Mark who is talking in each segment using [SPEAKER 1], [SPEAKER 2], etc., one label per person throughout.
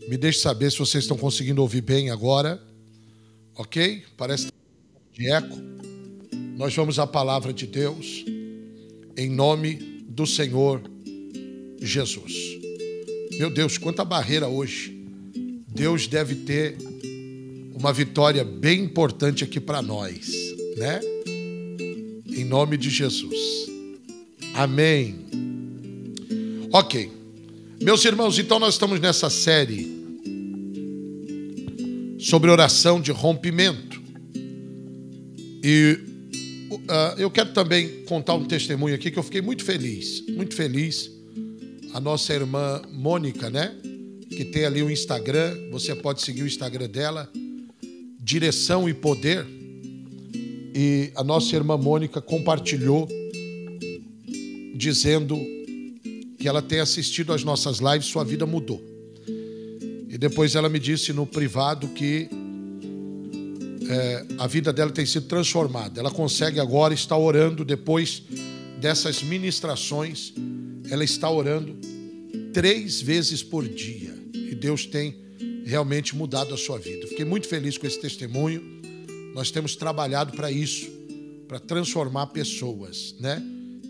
[SPEAKER 1] Me deixe saber se vocês estão conseguindo ouvir bem agora. Ok? Parece de eco. Nós vamos à palavra de Deus em nome do Senhor Jesus. Meu Deus, quanta barreira hoje. Deus deve ter uma vitória bem importante aqui para nós, né? Em nome de Jesus. Amém. Ok. Meus irmãos, então nós estamos nessa série sobre oração de rompimento. E eu quero também contar um testemunho aqui que eu fiquei muito feliz. Muito feliz. A nossa irmã Mônica, né? Que tem ali o Instagram. Você pode seguir o Instagram dela. Direção e Poder. E a nossa irmã Mônica compartilhou dizendo que ela tem assistido às nossas lives, sua vida mudou. E depois ela me disse no privado que a vida dela tem sido transformada. Ela consegue agora estar orando depois dessas ministrações. Ela está orando 3 vezes por dia. E Deus tem realmente mudado a sua vida. Fiquei muito feliz com esse testemunho. Nós temos trabalhado para isso, para transformar pessoas, né?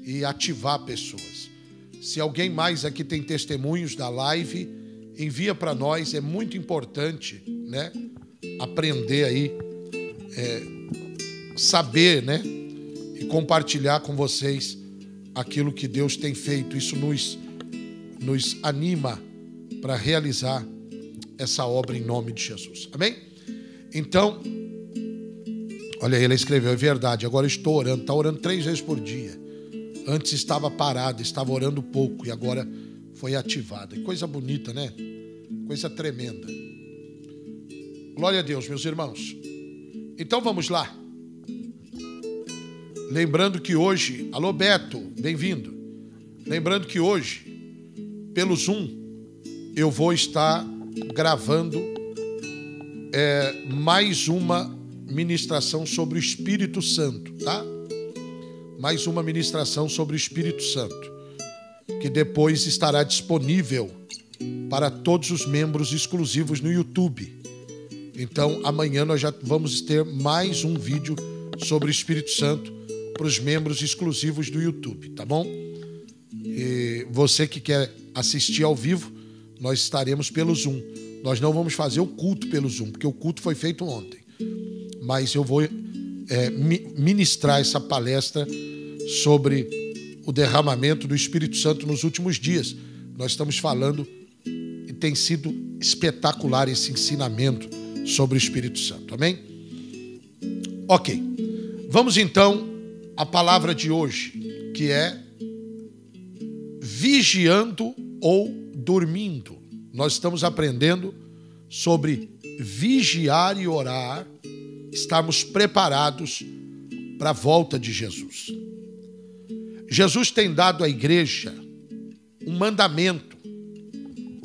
[SPEAKER 1] E ativar pessoas. Se alguém mais aqui tem testemunhos da live, envia para nós. É muito importante, né? Aprender aí, saber, né? E compartilhar com vocês aquilo que Deus tem feito. Isso nos anima para realizar essa obra em nome de Jesus. Amém? Então, olha aí, ela escreveu, é verdade, agora estou orando. Está orando 3 vezes por dia. Antes estava parada, estava orando pouco e agora foi ativada. Coisa bonita, né? Coisa tremenda. Glória a Deus, meus irmãos. Então vamos lá. Lembrando que hoje... Alô, Beto, bem-vindo. Lembrando que hoje, pelo Zoom, eu vou estar gravando mais uma ministração sobre o Espírito Santo, tá? Mais uma ministração sobre o Espírito Santo, que depois estará disponível para todos os membros exclusivos no YouTube. Então, amanhã nós já vamos ter mais um vídeo sobre o Espírito Santo para os membros exclusivos do YouTube, tá bom? E você que quer assistir ao vivo, nós estaremos pelo Zoom. Nós não vamos fazer o culto pelo Zoom, porque o culto foi feito ontem. Mas eu vou ministrar essa palestra sobre o derramamento do Espírito Santo nos últimos dias. Nós estamos falando e tem sido espetacular esse ensinamento sobre o Espírito Santo. Amém? Ok. Vamos então à palavra de hoje, que é vigiando ou dormindo. Nós estamos aprendendo sobre vigiar e orar, estarmos preparados para a volta de Jesus. Jesus tem dado à igreja um mandamento,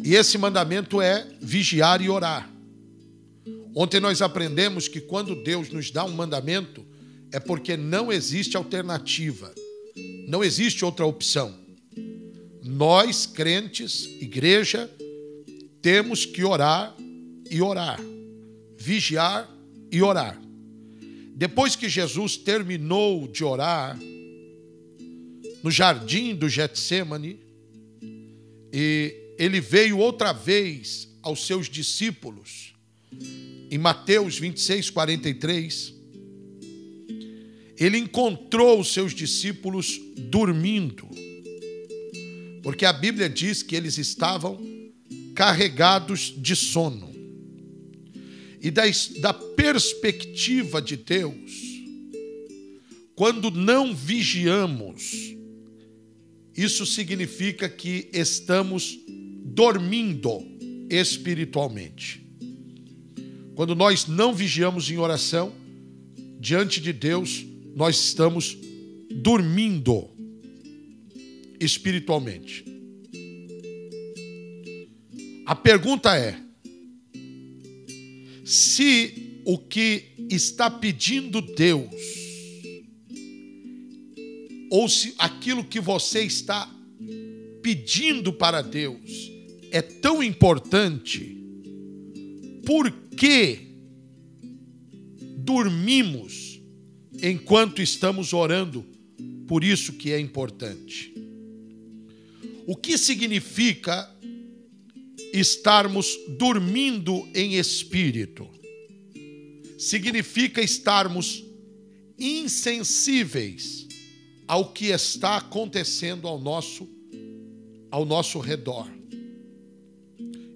[SPEAKER 1] e esse mandamento é vigiar e orar. Ontem nós aprendemos que quando Deus nos dá um mandamento, é porque não existe alternativa, não existe outra opção. Nós, crentes, igreja, temos que orar e orar, vigiar e orar. Depois que Jesus terminou de orar no jardim do Getsêmani, e ele veio outra vez aos seus discípulos, em Mateus 26, 43, ele encontrou os seus discípulos dormindo, porque a Bíblia diz que eles estavam carregados de sono. E da perspectiva de Deus, quando não vigiamos, isso significa que estamos dormindo espiritualmente. Quando nós não vigiamos em oração, diante de Deus, nós estamos dormindo espiritualmente. A pergunta é: se o que está pedindo Deus, ou se aquilo que você está pedindo para Deus é tão importante, por que dormimos enquanto estamos orando? Por isso que é importante. O que significa estarmos dormindo em espírito? Significa estarmos insensíveis ao que está acontecendo ao nosso redor.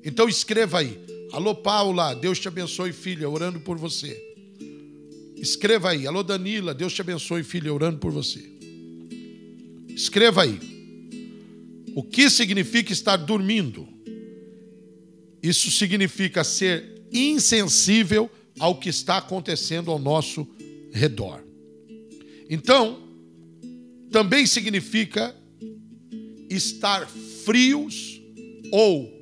[SPEAKER 1] Então escreva aí. Alô, Paula, Deus te abençoe, filha, orando por você. Escreva aí. Alô, Danila, Deus te abençoe, filha, orando por você. Escreva aí. O que significa estar dormindo? Isso significa ser insensível ao que está acontecendo ao nosso redor. Então, também significa estar frios ou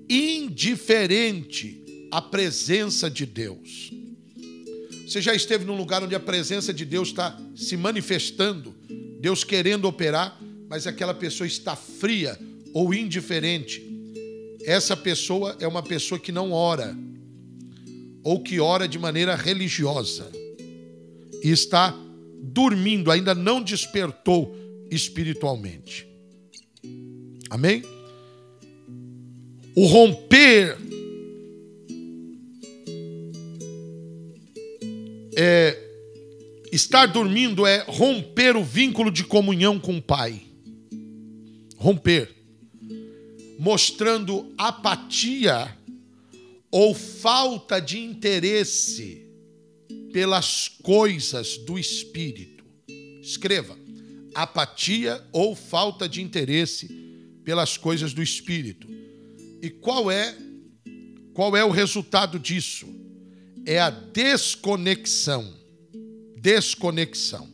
[SPEAKER 1] indiferente à presença de Deus. Você já esteve num lugar onde a presença de Deus está se manifestando, Deus querendo operar, mas aquela pessoa está fria ou indiferente. Essa pessoa é uma pessoa que não ora, ou que ora de maneira religiosa, e está dormindo, ainda não despertou espiritualmente. Amém? O romper estar dormindo é romper o vínculo de comunhão com o Pai. Romper. Mostrando apatia ou falta de interesse pelas coisas do Espírito. Escreva. Apatia ou falta de interesse pelas coisas do Espírito. E qual é o resultado disso? É a desconexão. Desconexão.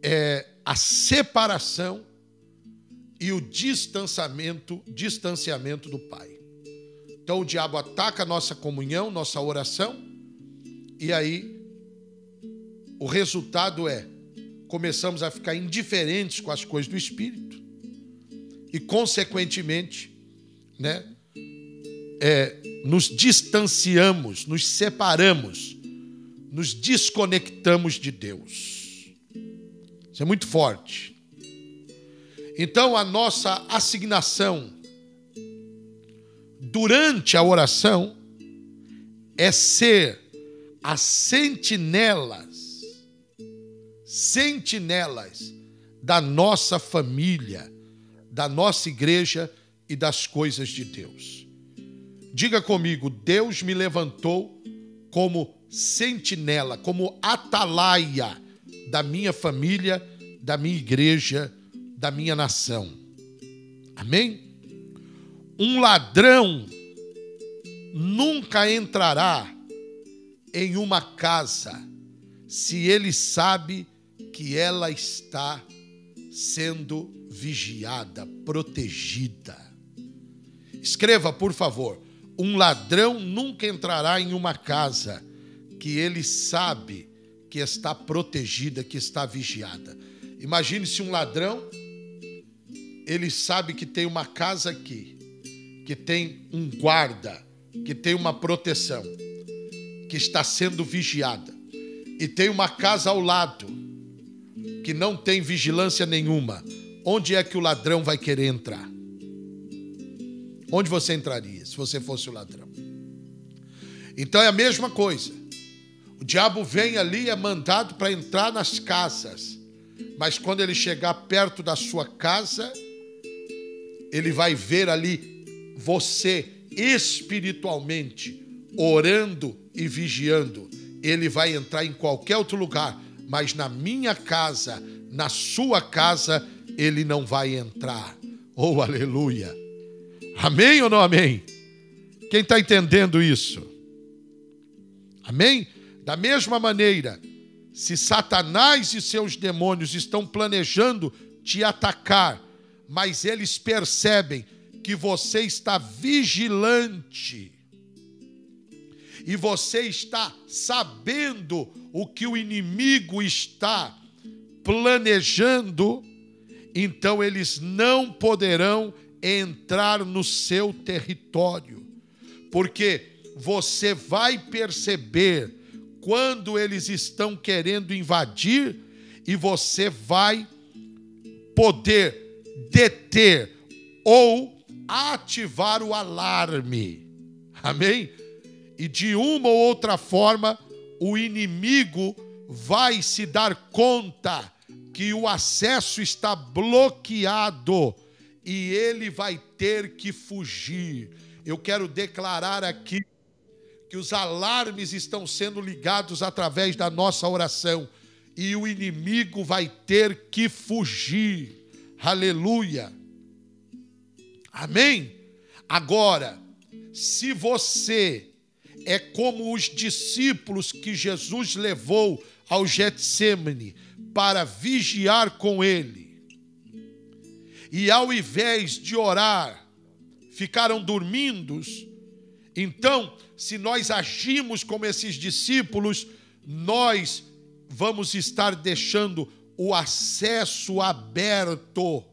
[SPEAKER 1] É a separação e o distanciamento do Pai. Então o diabo ataca a nossa comunhão, nossa oração, e aí o resultado é: começamos a ficar indiferentes com as coisas do Espírito e, consequentemente, nos distanciamos, nos separamos, nos desconectamos de Deus. Isso é muito forte. Então, a nossa assignação durante a oração é ser as sentinelas da nossa família, da nossa igreja e das coisas de Deus. Diga comigo: Deus me levantou como sentinela, como atalaia da minha família, da minha igreja, da minha nação. Amém? Um ladrão nunca entrará em uma casa se ele sabe que ela está sendo vigiada, protegida. Escreva, por favor. Um ladrão nunca entrará em uma casa que ele sabe que está protegida, que está vigiada. Imagine se um ladrão, ele sabe que tem uma casa aqui, que tem um guarda, que tem uma proteção, que está sendo vigiada, e tem uma casa ao lado, que não tem vigilância nenhuma. Onde é que o ladrão vai querer entrar? Onde você entraria se você fosse o ladrão? Então é a mesma coisa. O diabo vem ali, é mandado para entrar nas casas, mas quando ele chegar perto da sua casa, ele vai ver ali você espiritualmente orando e vigiando. Ele vai entrar em qualquer outro lugar, mas na minha casa, na sua casa, ele não vai entrar. Oh, aleluia! Amém ou não amém? Quem está entendendo isso? Amém? Da mesma maneira, se Satanás e seus demônios estão planejando te atacar, mas eles percebem que você está vigilante e você está sabendo o que o inimigo está planejando, então eles não poderão entrar no seu território. porque você vai perceber quando eles estão querendo invadir e você vai poder deter ou ativar o alarme. Amém? E de uma ou outra forma, o inimigo vai se dar conta que o acesso está bloqueado e ele vai ter que fugir. Eu quero declarar aqui que os alarmes estão sendo ligados através da nossa oração e o inimigo vai ter que fugir. Aleluia. Amém? Agora, se você é como os discípulos que Jesus levou ao Getsêmani para vigiar com ele, e ao invés de orar, ficaram dormindo, então, se nós agimos como esses discípulos, nós vamos estar deixando o acesso aberto,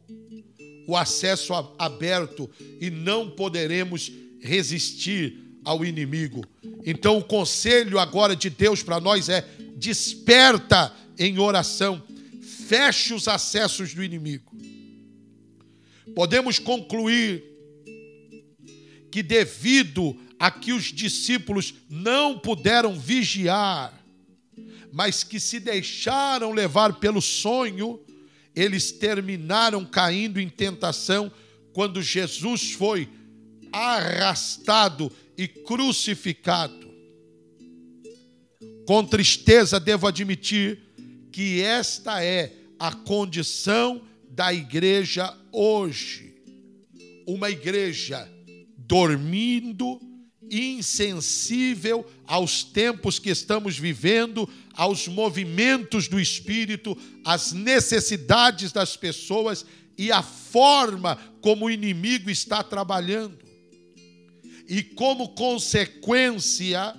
[SPEAKER 1] e não poderemos resistir ao inimigo. Então, o conselho agora de Deus para nós é: desperta em oração, feche os acessos do inimigo. Podemos concluir que devido a que os discípulos não puderam vigiar, mas que se deixaram levar pelo sonho, eles terminaram caindo em tentação quando Jesus foi arrastado e crucificado. Com tristeza devo admitir que esta é a condição da igreja hoje. Uma igreja dormindo, insensível aos tempos que estamos vivendo, aos movimentos do Espírito, às necessidades das pessoas e a forma como o inimigo está trabalhando. E como consequência,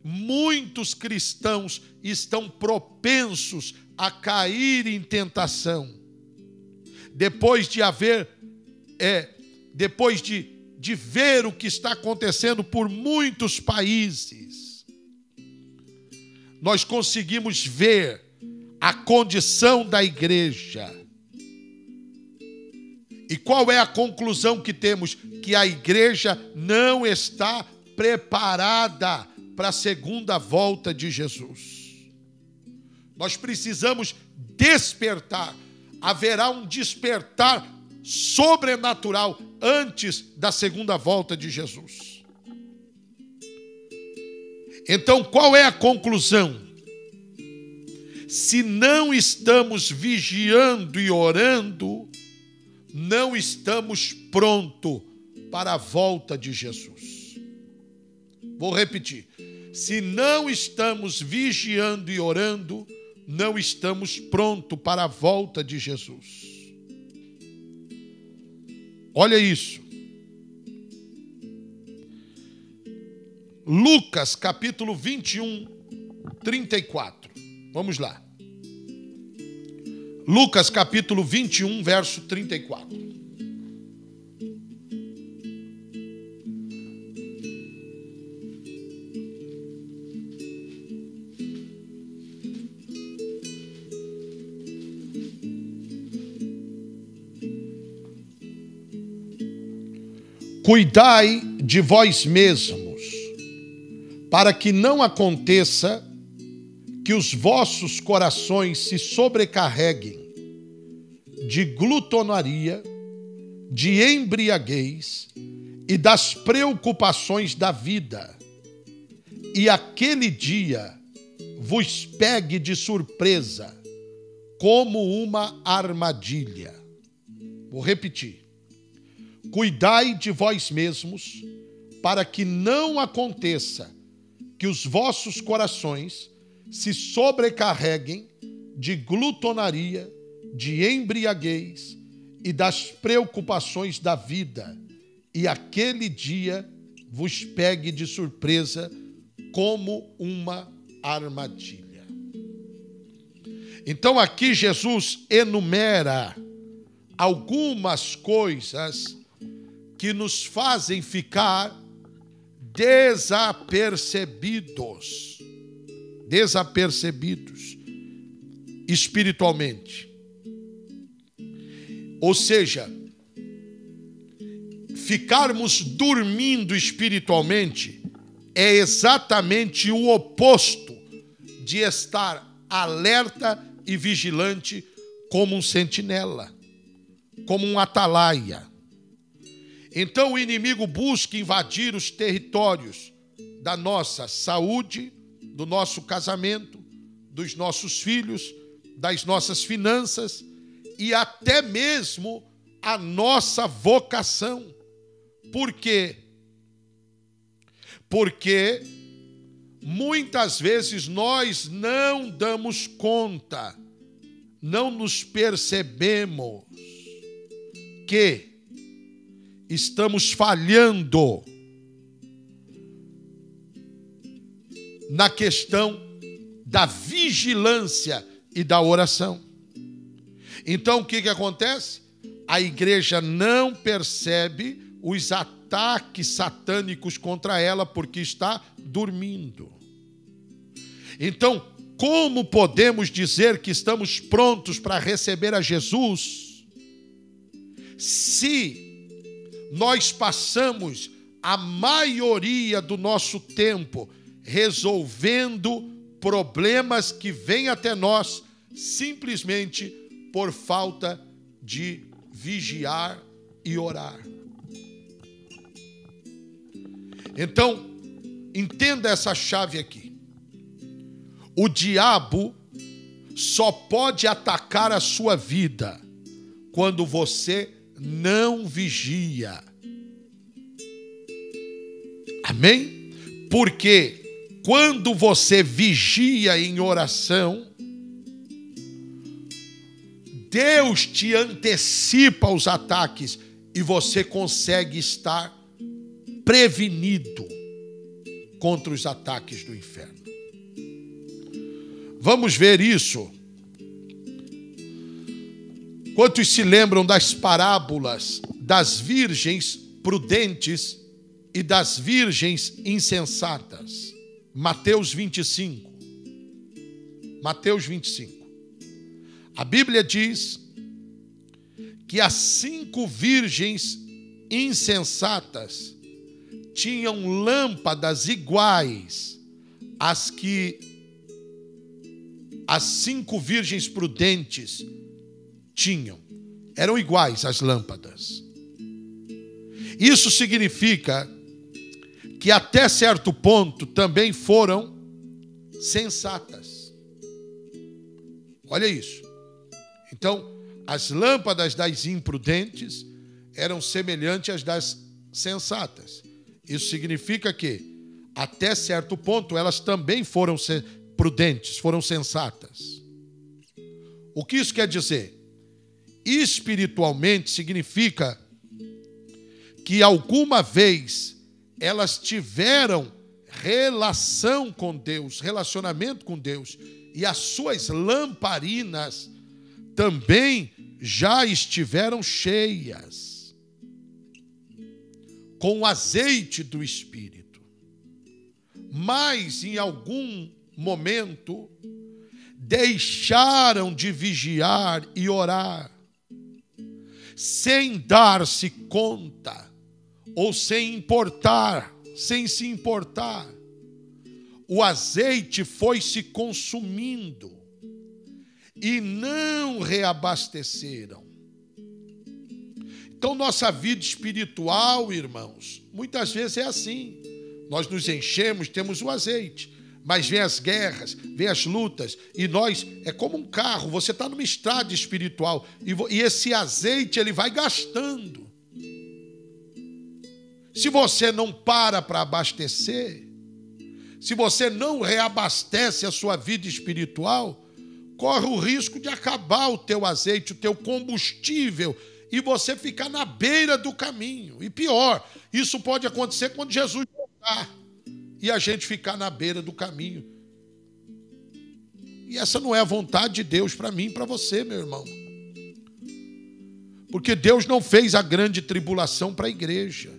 [SPEAKER 1] muitos cristãos estão propensos a cair em tentação. Depois de ver o que está acontecendo por muitos países, nós conseguimos ver a condição da igreja. E qual é a conclusão que temos? Que a igreja não está preparada para a segunda volta de Jesus. Nós precisamos despertar. Haverá um despertar sobrenatural antes da segunda volta de Jesus. Então, qual é a conclusão? Se não estamos vigiando e orando, não estamos prontos para a volta de Jesus. Vou repetir. Se não estamos vigiando e orando, não estamos prontos para a volta de Jesus. Olha isso. Lucas, capítulo 21, 34. Vamos lá. Lucas, capítulo 21, verso 34. Cuidai de vós mesmos, para que não aconteça que os vossos corações se sobrecarreguem de glutonaria, de embriaguez e das preocupações da vida, e aquele dia vos pegue de surpresa, como uma armadilha. Vou repetir. Cuidai de vós mesmos, para que não aconteça que os vossos corações se sobrecarreguem de glutonaria, de embriaguez e das preocupações da vida, e aquele dia vos pegue de surpresa como uma armadilha. Então aqui Jesus enumera algumas coisas que nos fazem ficar desapercebidos espiritualmente. Ou seja, ficarmos dormindo espiritualmente é exatamente o oposto de estar alerta e vigilante como um sentinela, como um atalaia. Então o inimigo busca invadir os territórios da nossa saúde, do nosso casamento, dos nossos filhos, das nossas finanças e até mesmo a nossa vocação. Por quê? Porque muitas vezes nós não damos conta, não nos percebemos que estamos falhando na questão da vigilância e da oração. Então, o que acontece? A igreja não percebe os ataques satânicos contra ela porque está dormindo. Então, como podemos dizer que estamos prontos para receber a Jesus se nós passamos a maioria do nosso tempo resolvendo problemas que vêm até nós simplesmente por falta de vigiar e orar? Então, entenda essa chave aqui. O diabo só pode atacar a sua vida quando você não vigia. Amém? Porque quando você vigia em oração, Deus te antecipa os ataques e você consegue estar prevenido contra os ataques do inferno. Vamos ver isso. Quantos se lembram das parábolas das virgens prudentes e das virgens insensatas? Mateus 25. Mateus 25. A Bíblia diz que as 5 virgens insensatas tinham lâmpadas iguais às que as 5 virgens prudentes tinham. Eram iguais as lâmpadas. Isso significa que até certo ponto também foram sensatas. Olha isso. Então, as lâmpadas das imprudentes eram semelhantes às das sensatas. Isso significa que, até certo ponto, elas também foram prudentes, foram sensatas. O que isso quer dizer? Espiritualmente significa que alguma vez elas tiveram relação com Deus, relacionamento com Deus, e as suas lamparinas também já estiveram cheias com o azeite do Espírito. Mas em algum momento deixaram de vigiar e orar, sem dar-se conta, ou sem se importar. O azeite foi se consumindo e não reabasteceram. Então, nossa vida espiritual, irmãos, muitas vezes é assim. Nós nos enchemos, temos o azeite, mas vem as guerras, vem as lutas, e nós, é como um carro, você está numa estrada espiritual, e esse azeite, ele vai gastando. Se você não para abastecer, se você não reabastece a sua vida espiritual, corre o risco de acabar o teu azeite, o teu combustível, e você ficar na beira do caminho. E pior, isso pode acontecer quando Jesus voltar e a gente ficar na beira do caminho. E essa não é a vontade de Deus para mim e para você, meu irmão. Porque Deus não fez a grande tribulação para a igreja.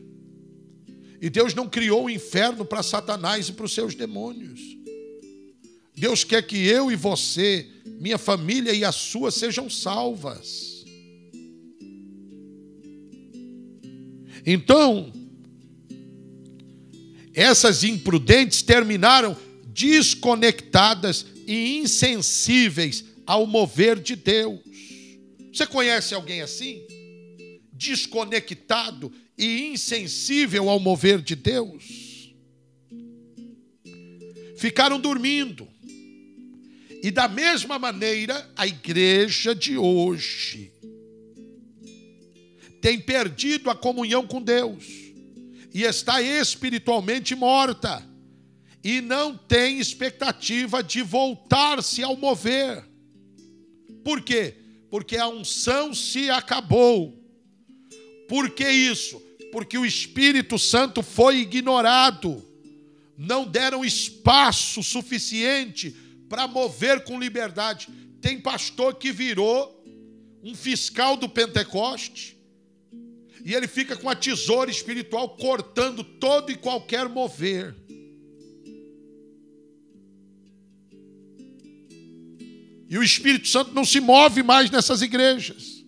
[SPEAKER 1] E Deus não criou o inferno para Satanás e para os seus demônios. Deus quer que eu e você, minha família e a sua sejam salvas. Então, essas imprudentes terminaram desconectadas e insensíveis ao mover de Deus. Você conhece alguém assim? Desconectado e insensível ao mover de Deus? Ficaram dormindo. E da mesma maneira, a igreja de hoje tem perdido a comunhão com Deus e está espiritualmente morta e não tem expectativa de voltar-se ao mover. Por quê? Porque a unção se acabou. Por que isso? Porque o Espírito Santo foi ignorado. Não deram espaço suficiente para mover com liberdade. Tem pastor que virou um fiscal do Pentecoste e ele fica com a tesoura espiritual cortando todo e qualquer mover. E o Espírito Santo não se move mais nessas igrejas,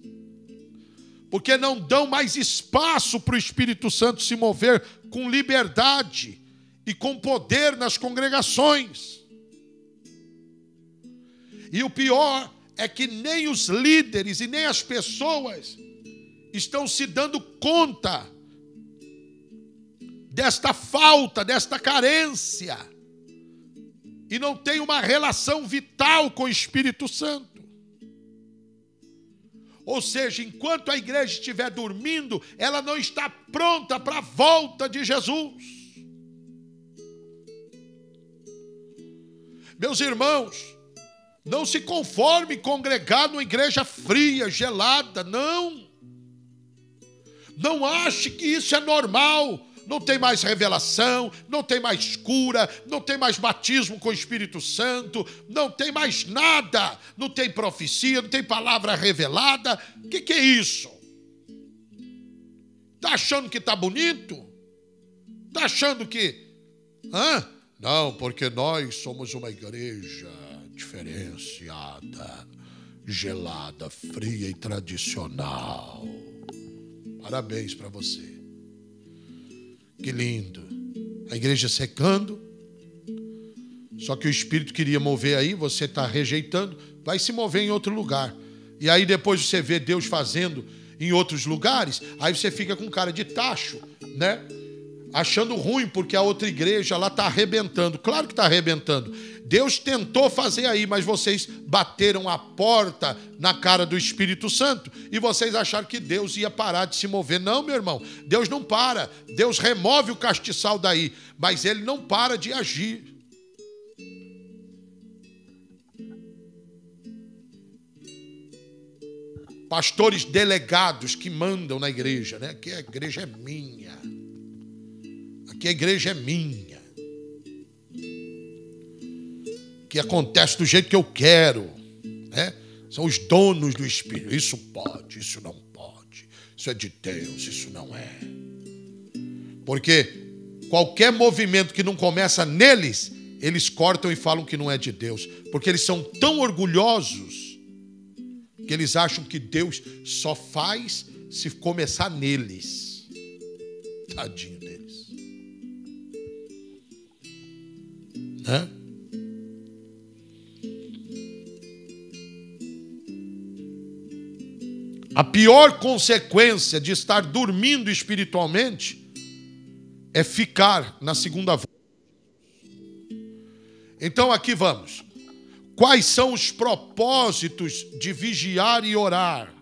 [SPEAKER 1] porque não dão mais espaço para o Espírito Santo se mover com liberdade e com poder nas congregações. E o pior é que nem os líderes e nem as pessoas estão se dando conta desta falta, desta carência, e não tem uma relação vital com o Espírito Santo. Ou seja, enquanto a igreja estiver dormindo, ela não está pronta para a volta de Jesus. Meus irmãos, não se conforme congregar numa igreja fria, gelada, não. Não ache que isso é normal. Não tem mais revelação, não tem mais cura, não tem mais batismo com o Espírito Santo, não tem mais nada, não tem profecia, não tem palavra revelada. O que é isso? Está achando que está bonito? Está achando que... Não, porque nós somos uma igreja diferenciada, gelada, fria e tradicional. Parabéns para você. Que lindo. A igreja secando. Só que o Espírito queria mover aí, você está rejeitando, vai se mover em outro lugar. E aí depois você vê Deus fazendo em outros lugares, aí você fica com cara de tacho, né? Achando ruim porque a outra igreja lá está arrebentando. Claro que está arrebentando. Deus tentou fazer aí, mas vocês bateram a porta na cara do Espírito Santo e vocês acharam que Deus ia parar de se mover. Não, meu irmão, Deus não para. Deus remove o castiçal daí, mas Ele não para de agir. Pastores delegados que mandam na igreja, né? Que a igreja é minha. Que a igreja é minha, que acontece do jeito que eu quero, né? São os donos do Espírito. Isso pode, isso não pode, isso é de Deus, isso não é. Porque qualquer movimento que não começa neles, eles cortam e falam que não é de Deus, porque eles são tão orgulhosos que eles acham que Deus só faz se começar neles. Tadinho deles. Né? A pior consequência de estar dormindo espiritualmente é ficar na segunda volta. Então aqui vamos. Quais são os propósitos de vigiar e orar?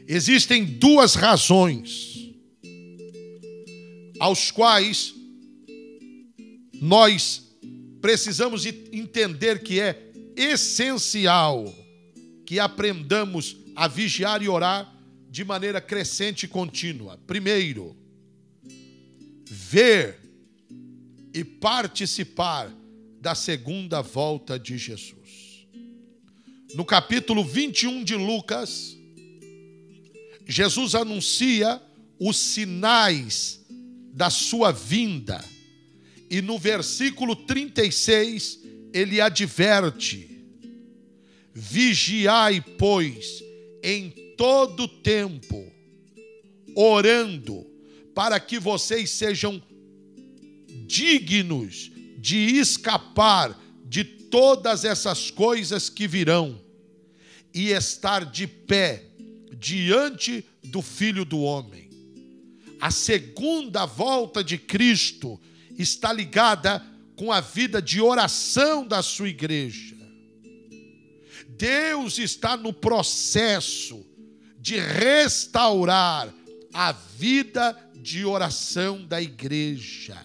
[SPEAKER 1] Existem duas razões aos quais nós precisamos entender que é essencial que aprendamos a vigiar e orar de maneira crescente e contínua. Primeiro, ver e participar da segunda volta de Jesus. No capítulo 21 de Lucas, Jesus anuncia os sinais da sua vinda. E no versículo 36, ele adverte: vigiai, pois, em todo tempo, orando, para que vocês sejam dignos de escapar de todas essas coisas que virão e estar de pé diante do Filho do Homem. A segunda volta de Cristo está ligada com a vida de oração da sua igreja. Deus está no processo de restaurar a vida de oração da igreja.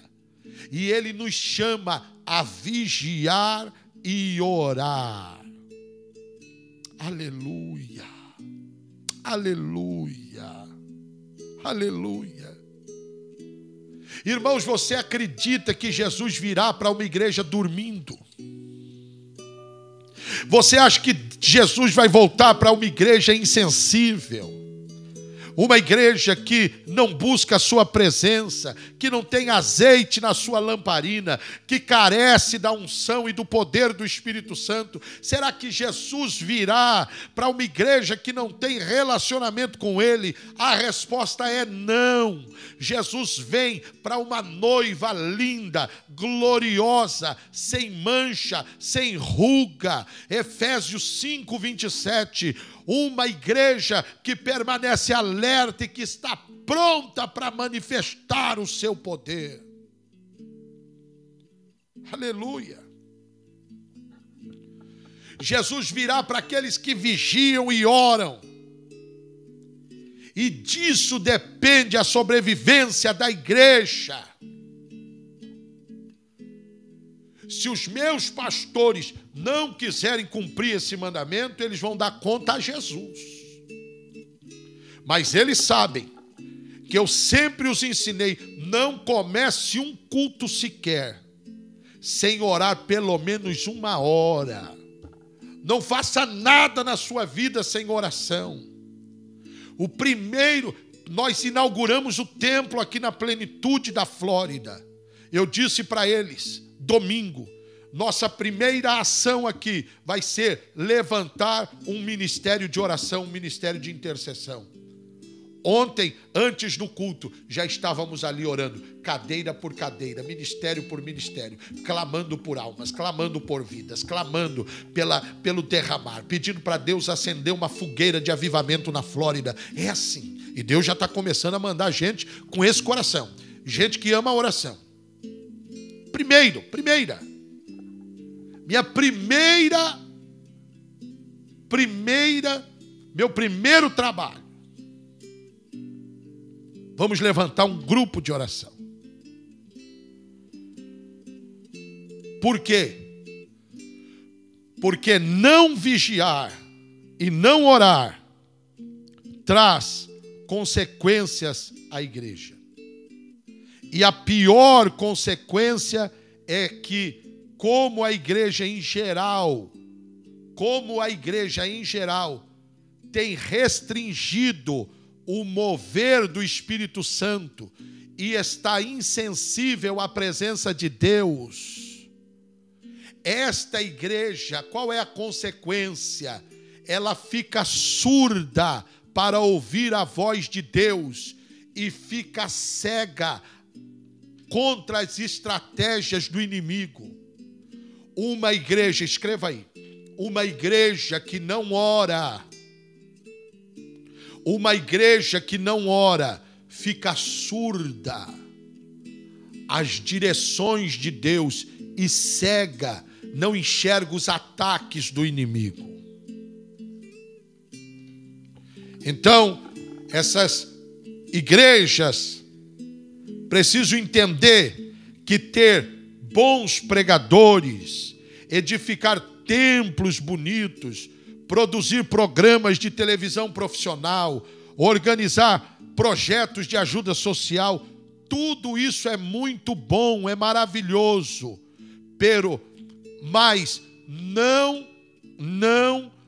[SPEAKER 1] E Ele nos chama a vigiar e orar. Aleluia, aleluia, aleluia. Irmãos, você acredita que Jesus virá para uma igreja dormindo? Você acha que Jesus vai voltar para uma igreja insensível? Uma igreja que não busca a sua presença, que não tem azeite na sua lamparina, que carece da unção e do poder do Espírito Santo? Será que Jesus virá para uma igreja que não tem relacionamento com Ele? A resposta é não. Jesus vem para uma noiva linda, gloriosa, sem mancha, sem ruga. Efésios 5, 27. Uma igreja que permanece alerta e que está pronta para manifestar o seu poder. Aleluia. Jesus virá para aqueles que vigiam e oram. E disso depende a sobrevivência da igreja. Se os meus pastores não quiserem cumprir esse mandamento, eles vão dar conta a Jesus. Mas eles sabem que eu sempre os ensinei: não comece um culto sequer sem orar pelo menos 1 hora. Não faça nada na sua vida sem oração. O primeiro, nós inauguramos o templo aqui na Plenitude da Flórida. Eu disse para eles: domingo, nossa primeira ação aqui vai ser levantar um ministério de oração, um ministério de intercessão. Ontem, antes do culto, já estávamos ali orando, cadeira por cadeira, ministério por ministério, clamando por almas, clamando por vidas, clamando pelo derramar, pedindo para Deus acender uma fogueira de avivamento na Flórida. É assim. E Deus já está começando a mandar gente com esse coração, gente que ama a oração. Meu primeiro trabalho. Vamos levantar um grupo de oração. Por quê? Porque não vigiar e não orar traz consequências à igreja. E a pior consequência é que, como a igreja em geral tem restringido o mover do Espírito Santo e está insensível à presença de Deus, esta igreja, qual é a consequência? Ela fica surda para ouvir a voz de Deus e fica cega contra as estratégias do inimigo. Uma igreja, escreva aí, uma igreja que não ora, fica surda às direções de Deus e cega, não enxerga os ataques do inimigo. Então, essas igrejas precisam entender que ter bons pregadores, edificar templos bonitos, produzir programas de televisão profissional, organizar projetos de ajuda social, tudo isso é muito bom, é maravilhoso, mas não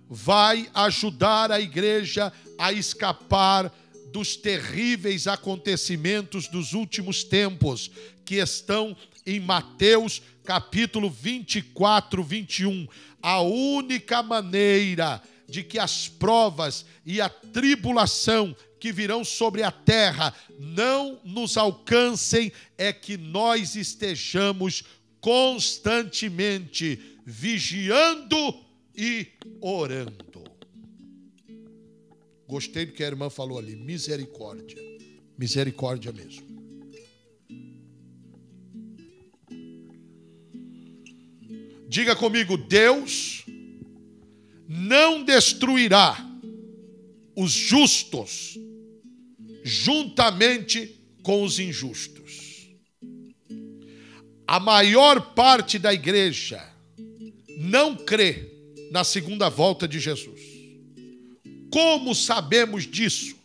[SPEAKER 1] vai ajudar a igreja a escapar dos terríveis acontecimentos dos últimos tempos, que estão em Mateus capítulo 24, 21. A única maneira de que as provas e a tribulação que virão sobre a terra não nos alcancem é que nós estejamos constantemente vigiando e orando. Gostei do que a irmã falou ali, misericórdia. Misericórdia mesmo. Diga comigo, Deus não destruirá os justos juntamente com os injustos. A maior parte da igreja não crê na segunda volta de Jesus. Como sabemos disso?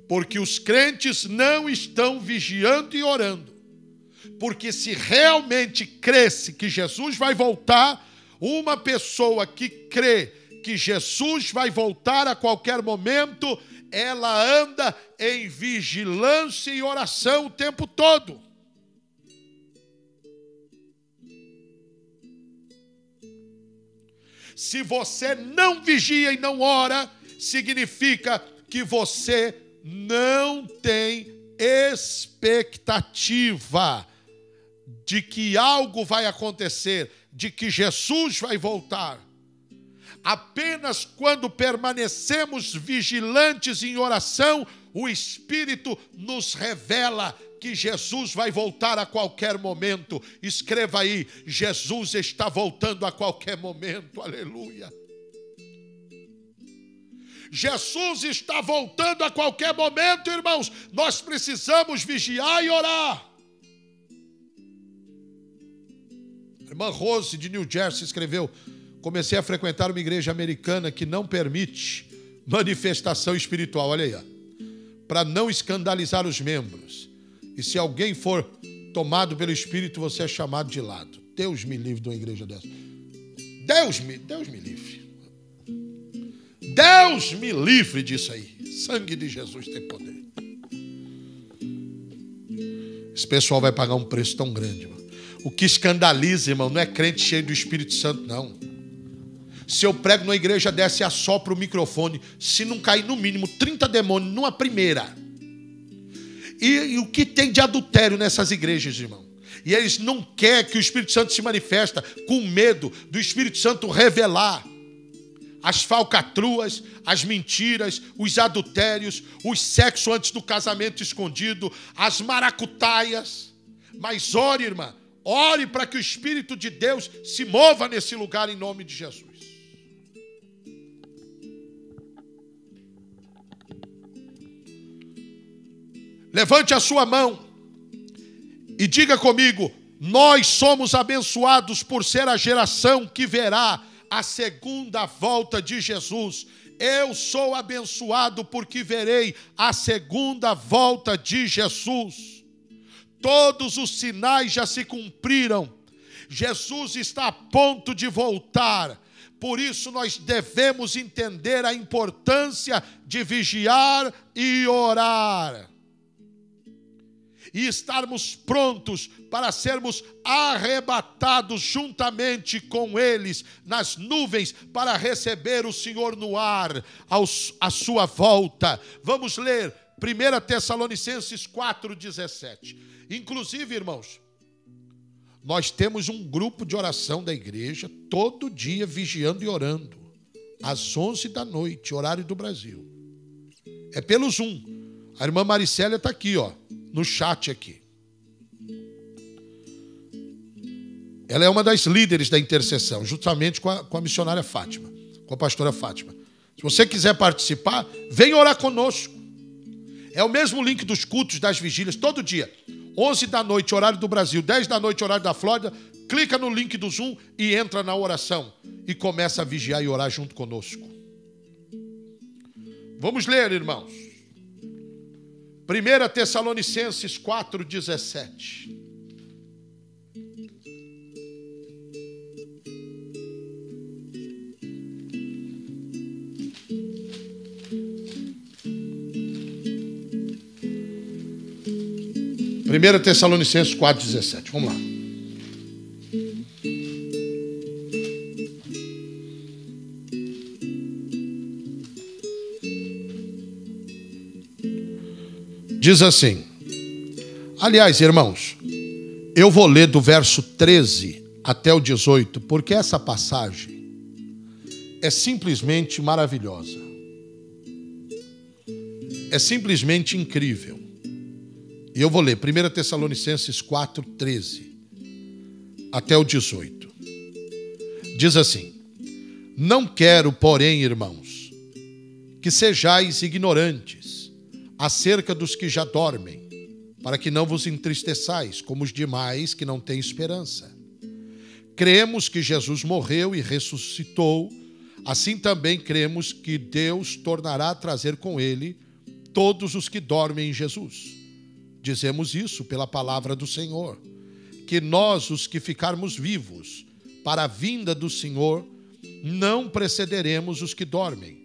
[SPEAKER 1] Porque os crentes não estão vigiando e orando. Porque se realmente cresce que Jesus vai voltar, uma pessoa que crê que Jesus vai voltar a qualquer momento, ela anda em vigilância e oração o tempo todo. Se você não vigia e não ora, significa que você não tem expectativa de que algo vai acontecer, de que Jesus vai voltar. Apenas quando permanecemos vigilantes em oração, o Espírito nos revela que Jesus vai voltar a qualquer momento. Escreva aí, Jesus está voltando a qualquer momento, aleluia. Jesus está voltando a qualquer momento, irmãos. Nós precisamos vigiar e orar. A irmã Rose, de New Jersey, escreveu: comecei a frequentar uma igreja americana que não permite manifestação espiritual. Olha aí, para não escandalizar os membros. E se alguém for tomado pelo Espírito, você é chamado de lado. Deus me livre de uma igreja dessa. Deus me livre. Deus me livre disso aí. Sangue de Jesus tem poder. Esse pessoal vai pagar um preço tão grande, irmão. O que escandaliza, irmão, não é crente cheio do Espírito Santo, não. Se eu prego numa igreja dessa e assopro o microfone, se não cair no mínimo 30 demônios numa primeira. E o que tem de adultério nessas igrejas, irmão? E eles não querem que o Espírito Santo se manifesta, com medo do Espírito Santo revelar as falcatruas, as mentiras, os adultérios, os sexos antes do casamento escondido, as maracutaias. Mas ore, irmã, ore para que o Espírito de Deus se mova nesse lugar em nome de Jesus. Levante a sua mão e diga comigo: nós somos abençoados por ser a geração que verá a segunda volta de Jesus. Eu sou abençoado porque verei a segunda volta de Jesus. Todos os sinais já se cumpriram. Jesus está a ponto de voltar. Por isso nós devemos entender a importância de vigiar e orar. E estarmos prontos para sermos arrebatados juntamente com eles nas nuvens para receber o Senhor no ar, à sua volta. Vamos ler 1 Tessalonicenses 4,17. Inclusive, irmãos, nós temos um grupo de oração da igreja, todo dia vigiando e orando, às 11 da noite, horário do Brasil. É pelo Zoom. A irmã Maricélia está aqui, no chat aqui. Ela é uma das líderes da intercessão, justamente com a missionária Fátima, com a pastora Fátima. Se você quiser participar, vem orar conosco. É o mesmo link dos cultos, das vigílias, todo dia. 11 da noite, horário do Brasil, 10 da noite, horário da Flórida. Clica no link do Zoom e entra na oração. E começa a vigiar e orar junto conosco. Vamos ler, irmãos. 1 Tessalonicenses 4,17. 1 Tessalonicenses 4,17. Vamos lá. Diz assim. Aliás, irmãos, eu vou ler do verso 13 até o 18, porque essa passagem é simplesmente maravilhosa. É simplesmente incrível. E eu vou ler 1 Tessalonicenses 4, 13 até o 18. Diz assim: Não quero, porém, irmãos, que sejais ignorantes acerca dos que já dormem, para que não vos entristeçais, como os demais que não têm esperança. Cremos que Jesus morreu e ressuscitou, assim também cremos que Deus tornará a trazer com ele todos os que dormem em Jesus. Dizemos isso pela palavra do Senhor, que nós, os que ficarmos vivos para a vinda do Senhor, não precederemos os que dormem,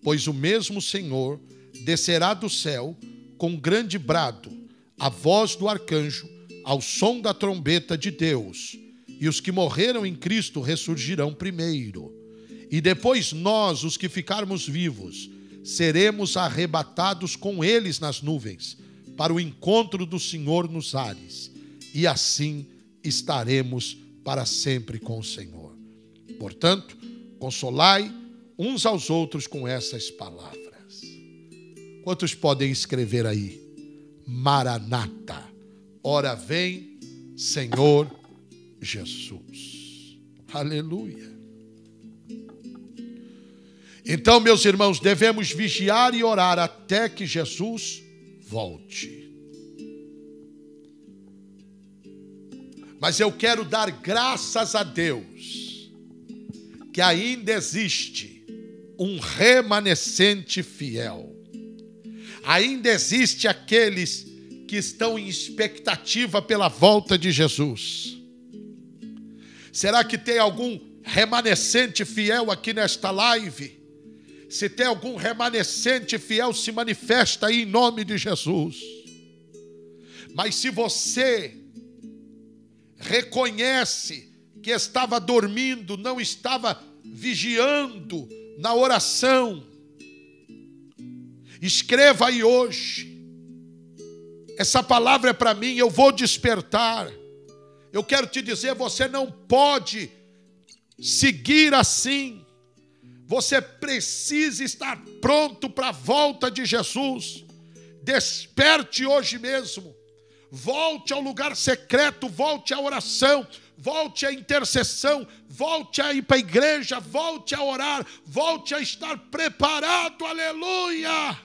[SPEAKER 1] pois o mesmo Senhor descerá do céu com grande brado, a voz do arcanjo, ao som da trombeta de Deus, e os que morreram em Cristo ressurgirão primeiro. E depois nós, os que ficarmos vivos, seremos arrebatados com eles nas nuvens, para o encontro do Senhor nos ares, e assim estaremos para sempre com o Senhor. Portanto, consolai uns aos outros com essas palavras. Quantos podem escrever aí? Maranata, ora vem, Senhor Jesus. Aleluia. Então, meus irmãos, devemos vigiar e orar até que Jesus volte. Mas eu quero dar graças a Deus que ainda existe um remanescente fiel. Ainda existe aqueles que estão em expectativa pela volta de Jesus. Será que tem algum remanescente fiel aqui nesta live? Se tem algum remanescente fiel, se manifesta aí em nome de Jesus. Mas se você reconhece que estava dormindo, não estava vigiando na oração, escreva aí hoje. Essa palavra é para mim, eu vou despertar. Eu quero te dizer, você não pode seguir assim. Você precisa estar pronto para a volta de Jesus. Desperte hoje mesmo. Volte ao lugar secreto, volte à oração, volte à intercessão, volte a ir para a igreja, volte a orar, volte a estar preparado. Aleluia!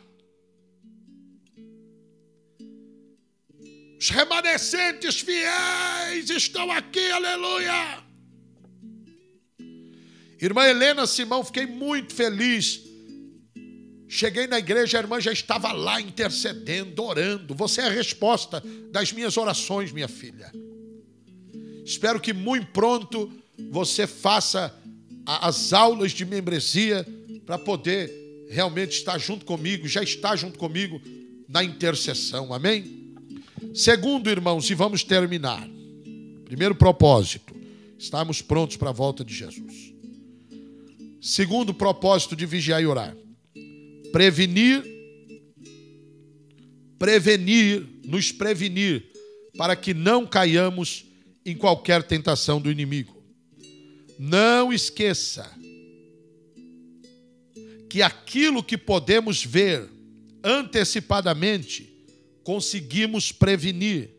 [SPEAKER 1] Os remanescentes fiéis estão aqui, aleluia! Irmã Helena Simão, fiquei muito feliz. Cheguei na igreja, a irmã já estava lá intercedendo, orando. Você é a resposta das minhas orações, minha filha. Espero que muito pronto você faça as aulas de membresia para poder realmente estar junto comigo, já está junto comigo na intercessão, amém? Segundo, irmãos, e vamos terminar. Primeiro propósito, estarmos prontos para a volta de Jesus. Segundo propósito de vigiar e orar. Nos prevenir, para que não caiamos em qualquer tentação do inimigo. Não esqueça que aquilo que podemos ver antecipadamente, conseguimos prevenir.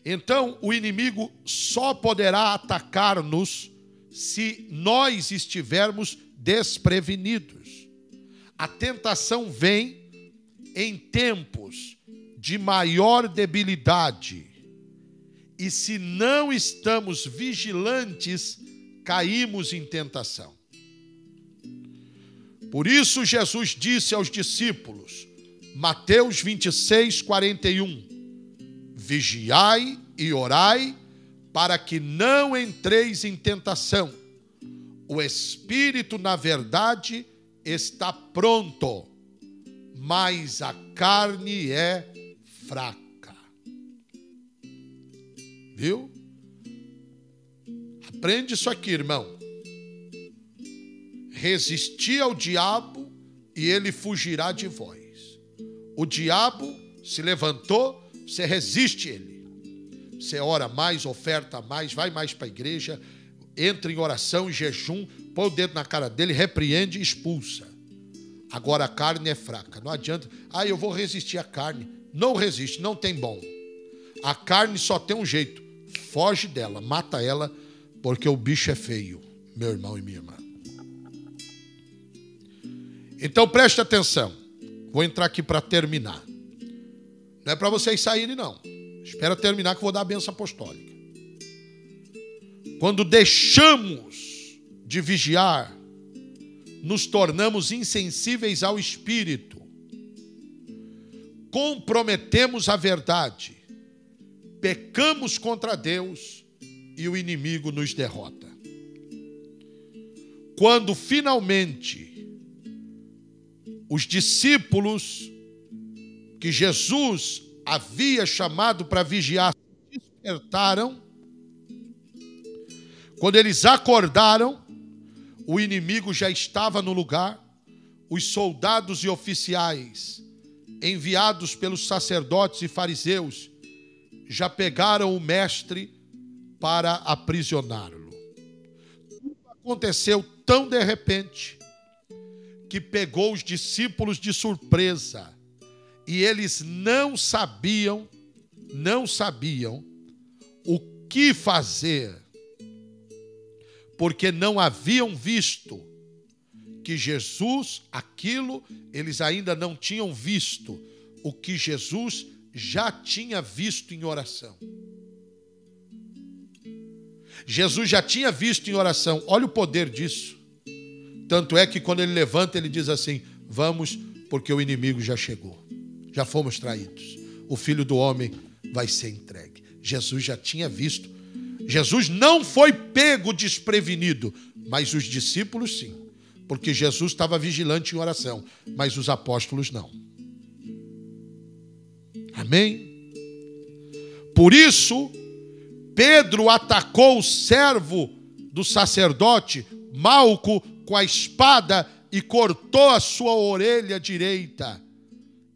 [SPEAKER 1] Então, o inimigo só poderá atacar-nos se nós estivermos desprevenidos. A tentação vem em tempos de maior debilidade. E se não estamos vigilantes, caímos em tentação. Por isso Jesus disse aos discípulos, Mateus 26, 41, vigiai e orai, para que não entreis em tentação. O espírito, na verdade, está pronto, mas a carne é fraca. Viu? Aprende isso aqui, irmão. Resisti ao diabo e ele fugirá de vós. O diabo se levantou, você resiste ele. Você ora mais, oferta mais, vai mais para a igreja, entra em oração, em jejum, põe o dedo na cara dele, repreende e expulsa. Agora a carne é fraca. Não adianta. Eu vou resistir à carne. Não resiste, não tem bom. A carne só tem um jeito. Foge dela, mata ela, porque o bicho é feio, meu irmão e minha irmã. Então preste atenção. Vou entrar aqui para terminar. Não é para vocês saírem, não. Espera terminar que eu vou dar a bênção apostólica. Quando deixamos de vigiar, nos tornamos insensíveis ao Espírito. Comprometemos a verdade. Pecamos contra Deus e o inimigo nos derrota. Quando finalmente os discípulos que Jesus havia chamado para vigiar despertaram, quando eles acordaram, o inimigo já estava no lugar, os soldados e oficiais enviados pelos sacerdotes e fariseus já pegaram o mestre para aprisioná-lo. Tudo aconteceu tão de repente que pegou os discípulos de surpresa e eles não sabiam o que fazer, porque não haviam visto que Jesus, eles ainda não tinham visto o que Jesus já tinha visto em oração. Jesus já tinha visto em oração. Olha o poder disso. Tanto é que quando ele levanta, ele diz assim: vamos, porque o inimigo já chegou. Já fomos traídos. O Filho do Homem vai ser entregue. Jesus já tinha visto. Jesus não foi pego desprevenido, mas os discípulos sim. Porque Jesus estava vigilante em oração, mas os apóstolos não. Amém? Por isso, Pedro atacou o servo do sacerdote, Malco, com a espada e cortou a sua orelha direita.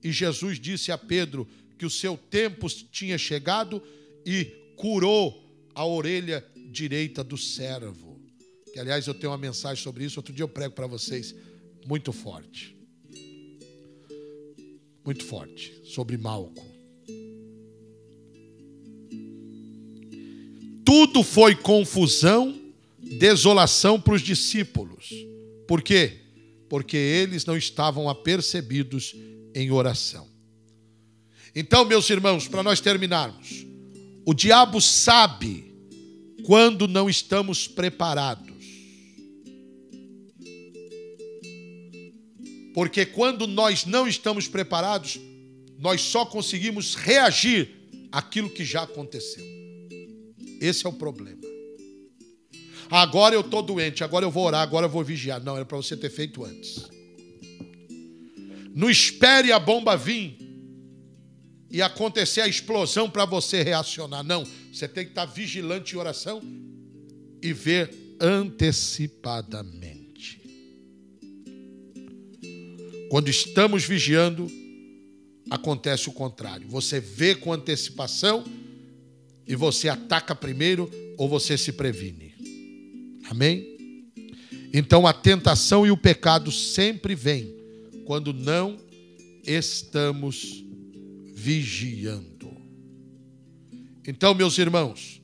[SPEAKER 1] E Jesus disse a Pedro que o seu tempo tinha chegado e curou a orelha direita do servo. Que, aliás, eu tenho uma mensagem sobre isso, outro dia eu prego para vocês, muito forte. Muito forte, sobre Malco. Tudo foi confusão, desolação para os discípulos. Por quê? Porque eles não estavam apercebidos em oração. Então, meus irmãos, para nós terminarmos, o diabo sabe quando não estamos preparados. Porque quando nós não estamos preparados, nós só conseguimos reagir àquilo que já aconteceu. Esse é o problema. Agora eu estou doente, agora eu vou orar, agora eu vou vigiar. Não, era para você ter feito antes. Não espere a bomba vir e acontecer a explosão para você reacionar. Não, você tem que estar vigilante em oração e ver antecipadamente. Quando estamos vigiando, acontece o contrário. Você vê com antecipação e você ataca primeiro ou você se previne. Amém? Então a tentação e o pecado sempre vêm quando não estamos vigiando. Então, meus irmãos,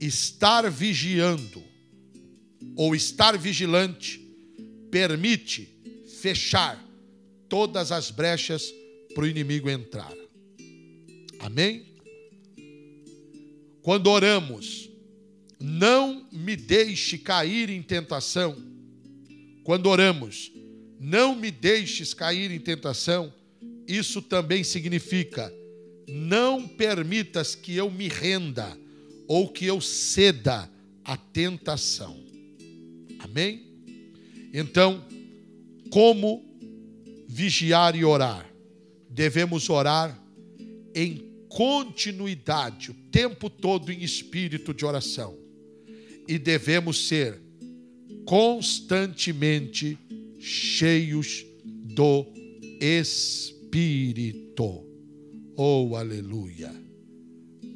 [SPEAKER 1] estar vigiando ou estar vigilante permite fechar todas as brechas para o inimigo entrar. Amém? Quando oramos, não me deixe cair em tentação. Quando oramos, não me deixes cair em tentação, isso também significa: não permitas que eu me renda ou que eu ceda à tentação. Amém? Então, como vigiar e orar? Devemos orar em continuidade, o tempo todo em espírito de oração. E devemos ser constantemente cheios do Espírito. Oh, aleluia!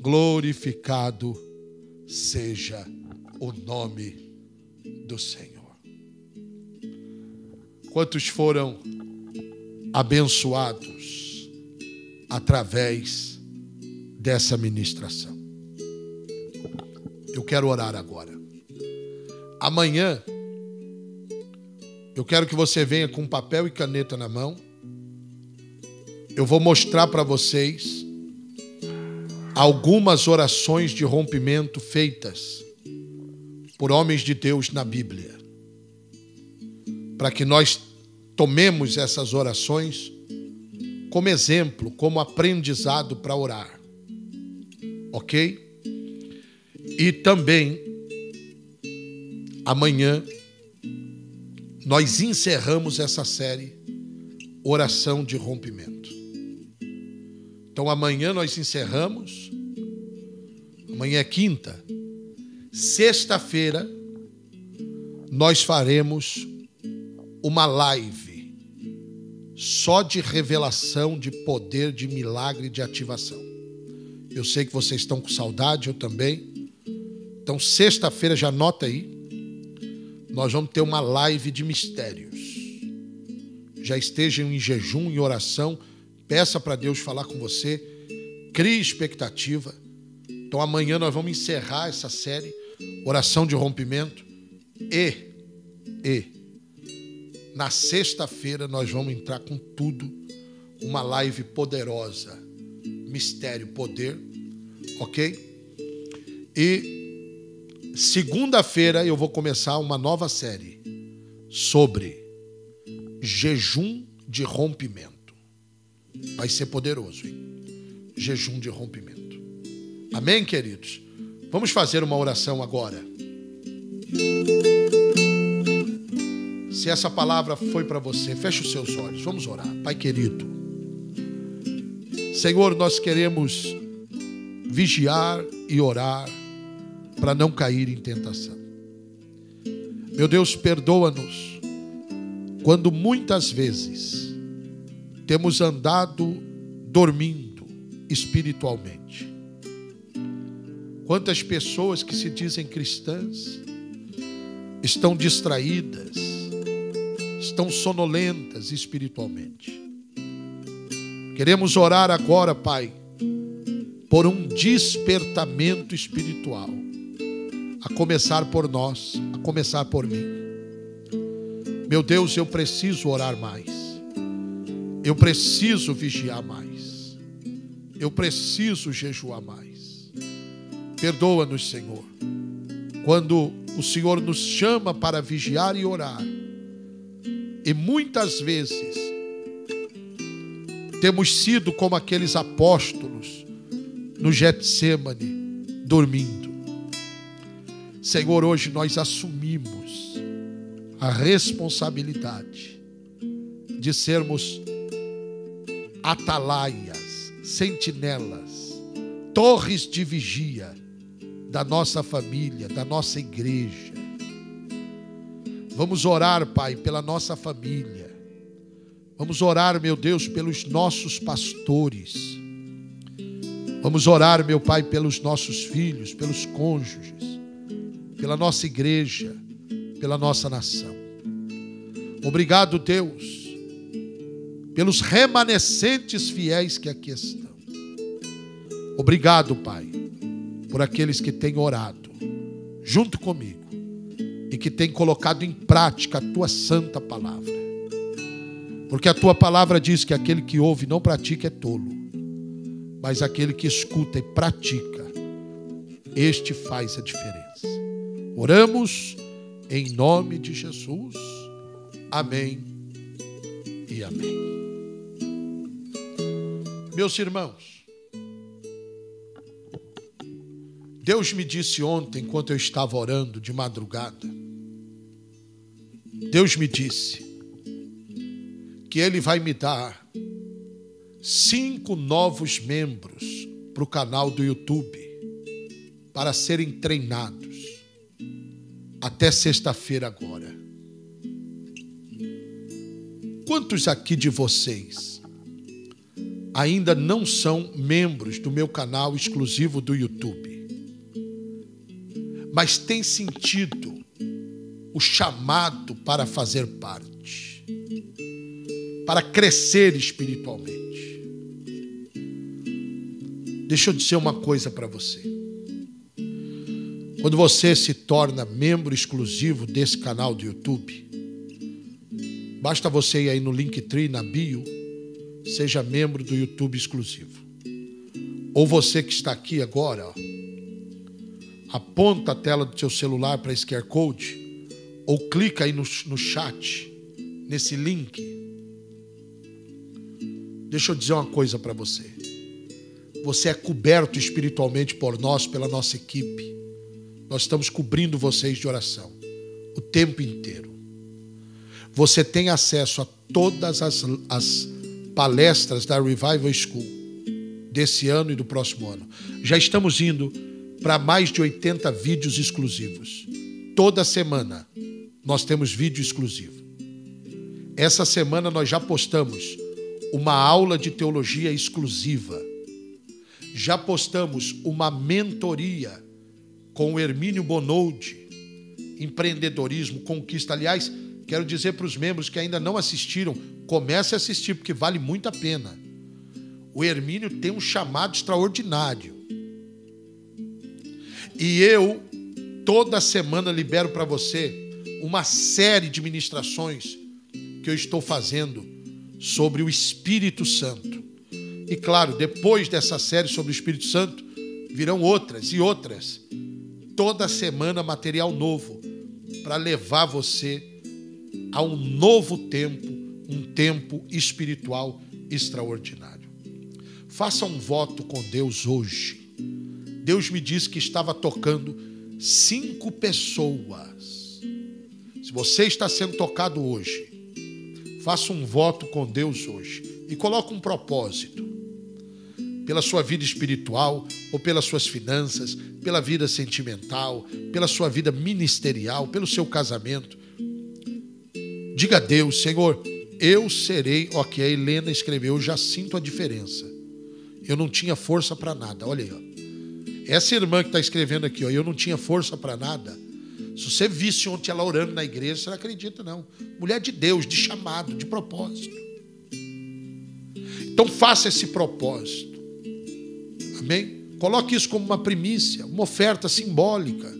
[SPEAKER 1] Glorificado seja o nome do Senhor. Quantos foram abençoados através dessa ministração? Eu quero orar agora. Amanhã, eu quero que você venha com papel e caneta na mão. Eu vou mostrar para vocês algumas orações de rompimento feitas por homens de Deus na Bíblia, para que nós tomemos essas orações como exemplo, como aprendizado para orar, ok? E também, amanhã, nós encerramos essa série Oração de Rompimento. Então amanhã nós encerramos, amanhã é quinta, sexta-feira nós faremos uma live só de revelação, de poder, de milagre, de ativação. Eu sei que vocês estão com saudade, eu também. Então sexta-feira, já anota aí, nós vamos ter uma live de mistérios. Já estejam em jejum, em oração, peça para Deus falar com você, crie expectativa. Então amanhã nós vamos encerrar essa série, Oração de Rompimento, e na sexta-feira nós vamos entrar com tudo, uma live poderosa, mistério, poder, ok? E segunda-feira eu vou começar uma nova série sobre jejum de rompimento. Vai ser poderoso, hein? Jejum de rompimento. Amém, queridos? Vamos fazer uma oração agora. Se essa palavra foi para você, feche os seus olhos. Vamos orar. Pai querido, Senhor, nós queremos vigiar e orar para não cair em tentação. Meu Deus, perdoa-nos quando muitas vezes temos andado dormindo espiritualmente. Quantas pessoas que se dizem cristãs estão distraídas, estão sonolentas espiritualmente. Queremos orar agora, Pai, por um despertamento espiritual, a começar por nós, a começar por mim. Meu Deus, eu preciso orar mais. Eu preciso vigiar mais. Eu preciso jejuar mais. Perdoa-nos, Senhor, quando o Senhor nos chama para vigiar e orar. E muitas vezes temos sido como aqueles apóstolos no Getsêmani, dormindo. Senhor, hoje nós assumimos a responsabilidade de sermos atalaias, sentinelas, torres de vigia da nossa família, da nossa igreja. Vamos orar, Pai, pela nossa família. Vamos orar, meu Deus, pelos nossos pastores. Vamos orar, meu Pai, pelos nossos filhos, pelos cônjuges, pela nossa igreja, pela nossa nação. Obrigado, Deus, pelos remanescentes fiéis que aqui estão. Obrigado, Pai, por aqueles que têm orado junto comigo e que têm colocado em prática a Tua santa palavra. Porque a Tua palavra diz que aquele que ouve e não pratica é tolo, mas aquele que escuta e pratica, este faz a diferença. Oramos em nome de Jesus. Amém e amém. Meus irmãos, Deus me disse ontem, enquanto eu estava orando de madrugada, Deus me disse que Ele vai me dar 5 novos membros para o canal do YouTube para serem treinados até sexta-feira agora. Quantos aqui de vocês ainda não são membros do meu canal exclusivo do YouTube, mas têm sentido o chamado para fazer parte, para crescer espiritualmente? Deixa eu dizer uma coisa para você. Quando você se torna membro exclusivo desse canal do YouTube, basta você ir aí no Linktree, na bio, seja membro do YouTube exclusivo. Ou você que está aqui agora, ó, aponta a tela do seu celular para esse QR Code, ou clica aí no chat, nesse link. Deixa eu dizer uma coisa para você. Você é coberto espiritualmente por nós, pela nossa equipe. Nós estamos cobrindo vocês de oração o tempo inteiro. Você tem acesso a todas as palestras da Revival School desse ano e do próximo ano. Já estamos indo para mais de 80 vídeos exclusivos. Toda semana nós temos vídeo exclusivo. Essa semana nós já postamos uma aula de teologia exclusiva. Já postamos uma mentoria com o Hermínio Bonoldi, empreendedorismo, conquista. Aliás, quero dizer para os membros que ainda não assistiram, comece a assistir, porque vale muito a pena. O Hermínio tem um chamado extraordinário. E eu, toda semana, libero para você uma série de ministrações que eu estou fazendo sobre o Espírito Santo. E claro, depois dessa série sobre o Espírito Santo, virão outras e outras. Toda semana material novo para levar você a um novo tempo, um tempo espiritual extraordinário. Faça um voto com Deus hoje. Deus me disse que estava tocando 5 pessoas. Se você está sendo tocado hoje, faça um voto com Deus hoje e coloque um propósito. Pela sua vida espiritual, ou pelas suas finanças, pela vida sentimental, pela sua vida ministerial, pelo seu casamento. Diga a Deus: Senhor, eu serei, ó, que a Helena escreveu, eu já sinto a diferença. Eu não tinha força para nada. Olha aí, ó. Essa irmã que está escrevendo aqui, ó, eu não tinha força para nada. Se você visse ontem ela orando na igreja, você não acredita, não. Mulher de Deus, de chamado, de propósito. Então faça esse propósito. Amém? Coloque isso como uma primícia, uma oferta simbólica.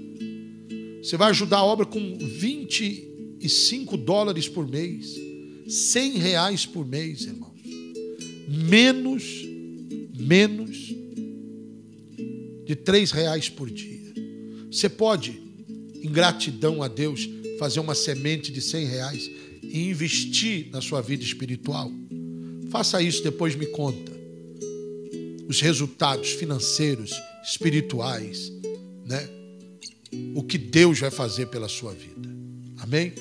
[SPEAKER 1] Você vai ajudar a obra com $25 por mês, R$100 por mês, irmãos. Menos de R$3 por dia. Você pode, em gratidão a Deus, fazer uma semente de R$100 e investir na sua vida espiritual. Faça isso, depois me conta os resultados financeiros, espirituais, né? O que Deus vai fazer pela sua vida. Amém?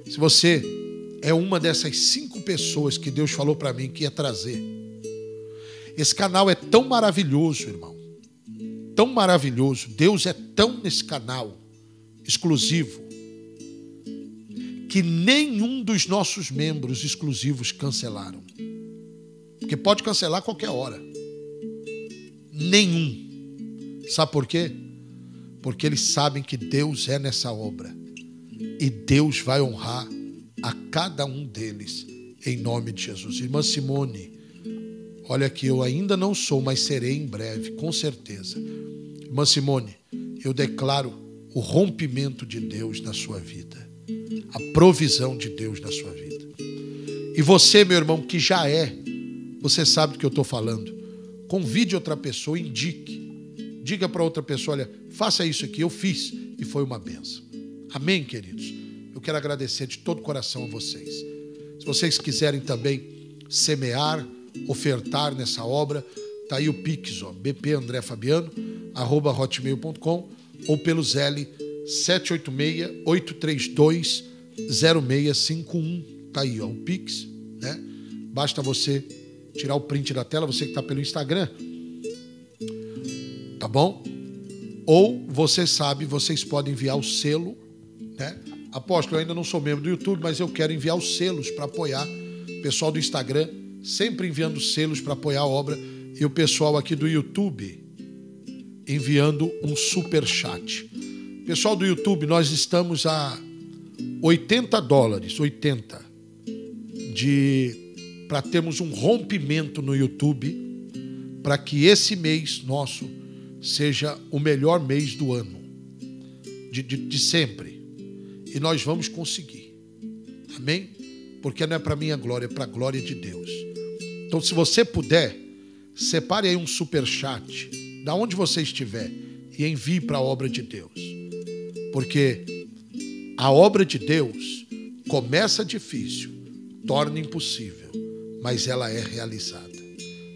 [SPEAKER 1] Se você é uma dessas 5 pessoas que Deus falou para mim que ia trazer, esse canal é tão maravilhoso, irmão. Tão maravilhoso. Deus é tão nesse canal exclusivo que nenhum dos nossos membros exclusivos cancelaram. Porque pode cancelar a qualquer hora. Nenhum. Sabe por quê? Porque eles sabem que Deus é nessa obra. E Deus vai honrar a cada um deles em nome de Jesus. Irmã Simone, olha aqui, eu ainda não sou, mas serei em breve, com certeza. Irmã Simone, eu declaro o rompimento de Deus na sua vida. A provisão de Deus na sua vida. E você, meu irmão, que já é, você sabe do que eu estou falando. Convide outra pessoa, indique. Diga para outra pessoa, olha, faça isso aqui, eu fiz e foi uma bênção. Amém, queridos? Eu quero agradecer de todo o coração a vocês. Se vocês quiserem também semear, ofertar nessa obra, tá aí o Pix, ó, bpandrefabiano@hotmail.com ou pelo Zelle 786-832-0651. Tá aí, ó, o Pix, né? Basta você tirar o print da tela, você que está pelo Instagram, bom? Ou você sabe, vocês podem enviar o selo, né? Apóstolo, eu ainda não sou membro do YouTube, mas eu quero enviar os selos para apoiar. O pessoal do Instagram sempre enviando selos para apoiar a obra. E o pessoal aqui do YouTube enviando um superchat. Pessoal do YouTube, nós estamos a $80, 80, para termos um rompimento no YouTube, para que esse mês nosso seja o melhor mês do ano, de sempre. E nós vamos conseguir. Amém? Porque não é para minha glória, é para a glória de Deus. Então, se você puder, separe aí um superchat, da onde você estiver, e envie para a obra de Deus. Porque a obra de Deus começa difícil, torna impossível, mas ela é realizada.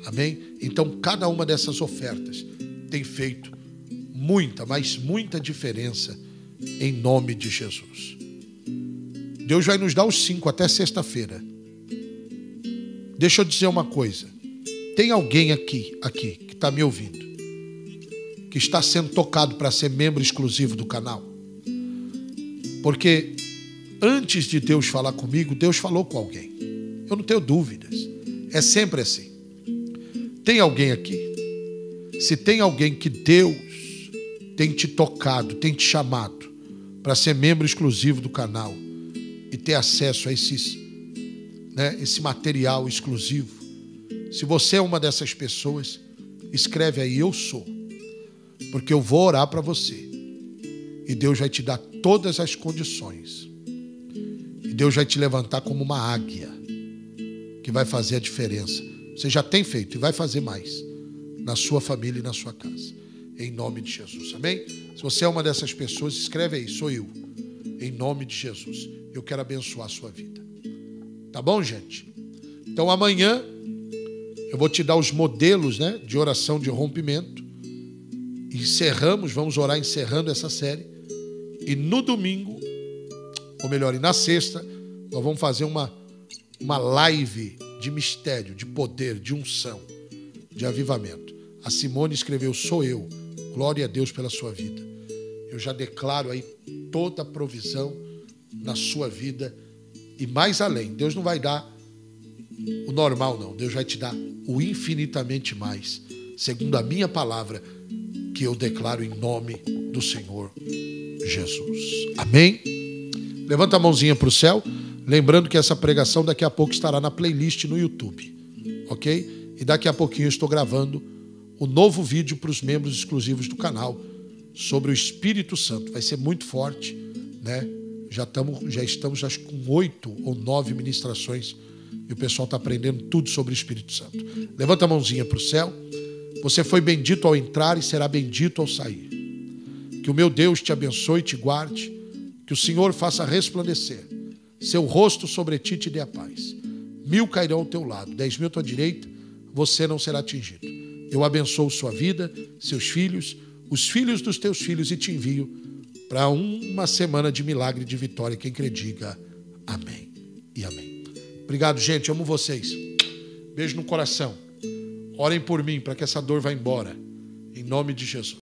[SPEAKER 1] Amém? Então, cada uma dessas ofertas tem feito muita, mas muita diferença em nome de Jesus. Deus vai nos dar os 5 até sexta-feira. Deixa eu dizer uma coisa. Tem alguém aqui que está me ouvindo, que está sendo tocado para ser membro exclusivo do canal? Porque antes de Deus falar comigo, Deus falou com alguém. Eu não tenho dúvidas. É sempre assim. Tem alguém aqui? Se tem alguém que Deus tem te tocado, tem te chamado para ser membro exclusivo do canal e ter acesso a esse material exclusivo, se você é uma dessas pessoas, escreve aí, eu sou. Porque eu vou orar para você. E Deus vai te dar todas as condições. E Deus vai te levantar como uma águia, que vai fazer a diferença. Você já tem feito e vai fazer mais na sua família e na sua casa. Em nome de Jesus. Amém? Se você é uma dessas pessoas, escreve aí, sou eu. Em nome de Jesus. Eu quero abençoar a sua vida. Tá bom, gente? Então amanhã eu vou te dar os modelos, né, de oração de rompimento. Vamos orar encerrando essa série. E no domingo, ou melhor, e na sexta, nós vamos fazer uma live de mistério, de poder, de unção, de avivamento. A Simone escreveu, sou eu. Glória a Deus pela sua vida. Eu já declaro aí toda a provisão na sua vida e mais além. Deus não vai dar o normal, não. Deus vai te dar o infinitamente mais, segundo a minha palavra, que eu declaro em nome do Senhor Jesus. Amém? Levanta a mãozinha para o céu. Lembrando que essa pregação daqui a pouco estará na playlist no YouTube. Ok? E daqui a pouquinho eu estou gravando o novo vídeo para os membros exclusivos do canal sobre o Espírito Santo. Vai ser muito forte, né? Já estamos acho, com 8 ou 9 ministrações e o pessoal está aprendendo tudo sobre o Espírito Santo. Levanta a mãozinha para o céu. Você foi bendito ao entrar e será bendito ao sair. Que o meu Deus te abençoe e te guarde. Que o Senhor faça resplandecer seu rosto sobre ti e te dê a paz. 1000 cairão ao teu lado, 10.000 à tua direita, você não será atingido. Eu abençoo sua vida, seus filhos, os filhos dos teus filhos e te envio para uma semana de milagre e de vitória. Quem crê, diga amém e amém. Obrigado, gente. Amo vocês. Beijo no coração. Orem por mim para que essa dor vá embora. Em nome de Jesus.